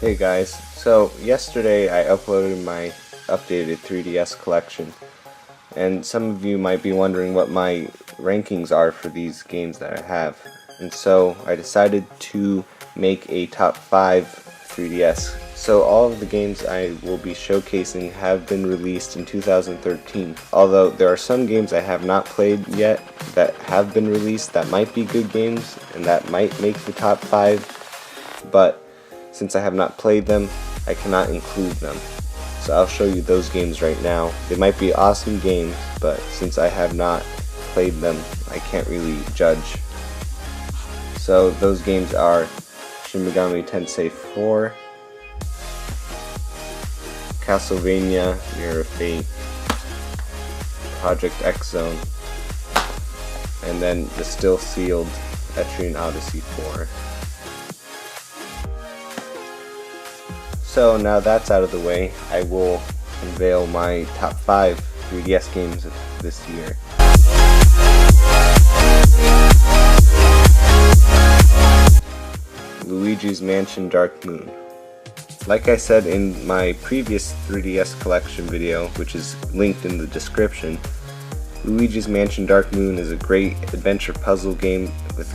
Hey guys, so yesterday I uploaded my updated 3DS collection, and some of you might be wondering what my rankings are for these games that I have. And so I decided to make a top 5 3DS. So all of the games I will be showcasing have been released in 2013, although there are some games I have not played yet that have been released that might be good games and that might make the top 5, but since I have not played them, I cannot include them. So I'll show you those games right now. They might be awesome games, but since I have not played them, I can't really judge. So those games are Shin Megami Tensei 4, Castlevania Mirror of Fate, Project X Zone, and then the still sealed Etrian Odyssey 4. So now that's out of the way, I will unveil my top 5 3DS games this year. Luigi's Mansion Dark Moon. Like I said in my previous 3DS collection video, which is linked in the description, Luigi's Mansion Dark Moon is a great adventure puzzle game with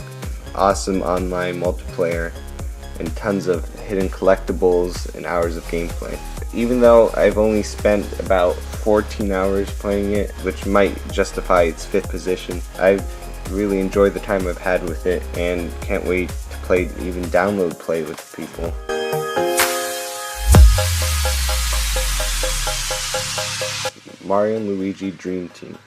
awesome online multiplayer and tons of hidden collectibles and hours of gameplay. Even though I've only spent about 14 hours playing it, which might justify its 5th position, I've really enjoyed the time I've had with it and can't wait to play, even download play with people. Mario and Luigi Dream Team.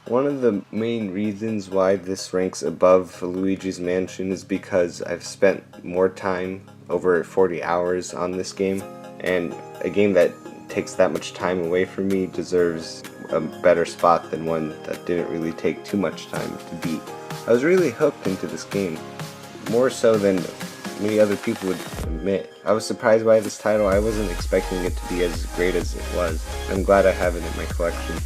One of the main reasons why this ranks above Luigi's Mansion is because I've spent more time, over 40 hours, on this game, and a game that takes that much time away from me deserves a better spot than one that didn't really take too much time to beat. I was really hooked into this game, more so than many other people would admit. I was surprised by this title. I wasn't expecting it to be as great as it was. I'm glad I have it in my collection.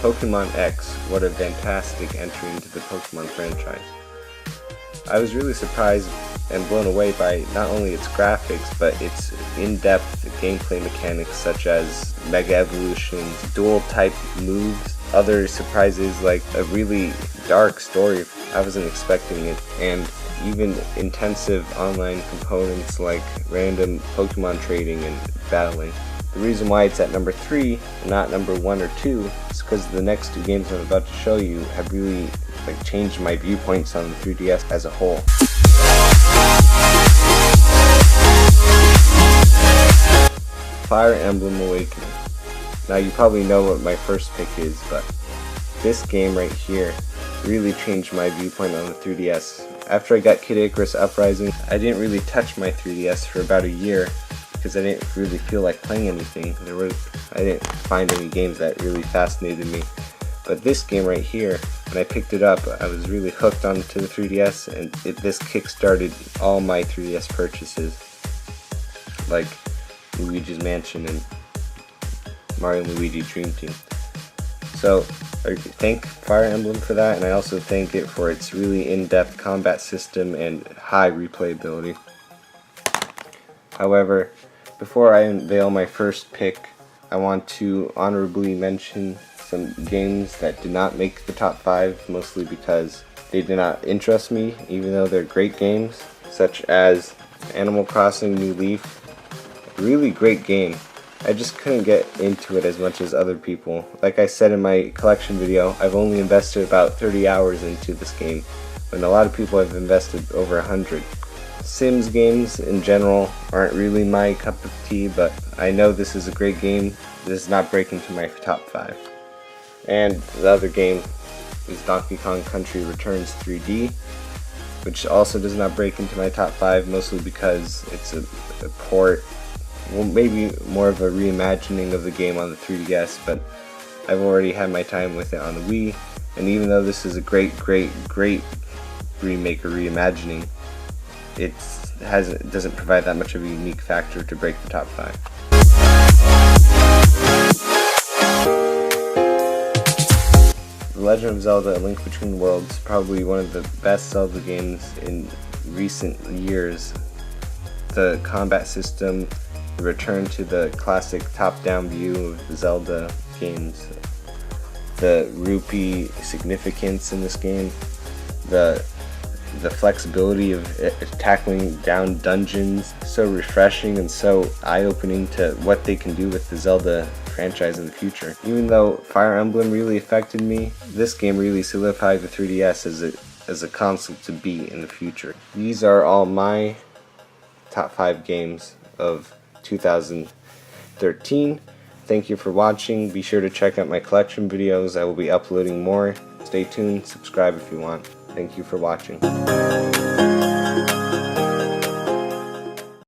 Pokemon X, what a fantastic entry into the Pokemon franchise. I was really surprised and blown away by not only its graphics, but its in-depth gameplay mechanics such as Mega Evolutions, dual-type moves, other surprises like a really dark story. I wasn't expecting it, and even intensive online components like random Pokemon trading and battling. The reason why it's at number 3 and not number 1 or 2 is because the next 2 games I'm about to show you have really changed my viewpoints on the 3DS as a whole. Fire Emblem Awakening. Now you probably know what my first pick is, but this game right here really changed my viewpoint on the 3DS. After I got Kid Icarus Uprising, I didn't really touch my 3DS for about a year because I didn't really feel like playing anything. I didn't find any games that really fascinated me. But this game right here, when I picked it up, I was really hooked onto the 3DS, and this kick-started all my 3DS purchases, like Luigi's Mansion and Mario and Luigi Dream Team. So I thank Fire Emblem for that, and I also thank it for its really in-depth combat system and high replayability. However, before I unveil my first pick, I want to honorably mention some games that did not make the top 5, mostly because they did not interest me, even though they're great games, such as Animal Crossing New Leaf. A really great game. I just couldn't get into it as much as other people. Like I said in my collection video, I've only invested about 30 hours into this game, when a lot of people have invested over 100. Sims games in general aren't really my cup of tea, but I know this is a great game. This does not break into my top 5. And the other game is Donkey Kong Country Returns 3D, which also does not break into my top 5, mostly because it's a port, well, maybe more of a reimagining of the game on the 3DS, but I've already had my time with it on the Wii, and even though this is a great remake or reimagining, it doesn't provide that much of a unique factor to break the top 5. The Legend of Zelda: A Link Between Worlds is probably one of the best Zelda games in recent years. The combat system, the return to the classic top-down view of the Zelda games, the rupee significance in this game, the flexibility of tackling down dungeons, so refreshing and so eye-opening to what they can do with the Zelda franchise in the future. Even though Fire Emblem really affected me, this game really solidified the 3DS as a console to be in the future. These are all my top 5 games of 2013. Thank you for watching. Be sure to check out my collection videos. I will be uploading more. Stay tuned, subscribe if you want. Thank you for watching.